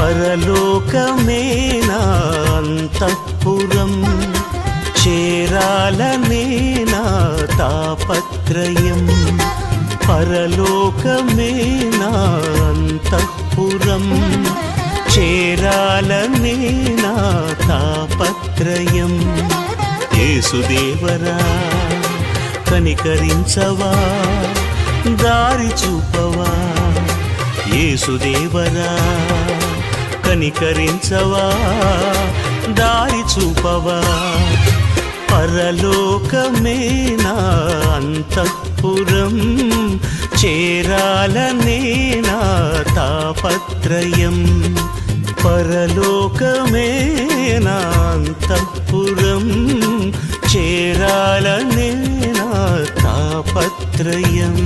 పరలోకమే నా అంతఃపురం, చేరాలనే నా తాపత్రయం. పరలోకమే నా అంతఃపురం, చేరాలనే నా తాపత్రయం. యేసుదేవరా కనికరించవా, దారి చూపవా. యేసుదేవరా కనికరించవా, దారి చూపవా. పరలోకమే నా అంతఃపురం, చేరాలనే నా తాపత్రయం. పరలోకమే నా అంతఃపురం, చేరాలనే నా తాపత్రయం.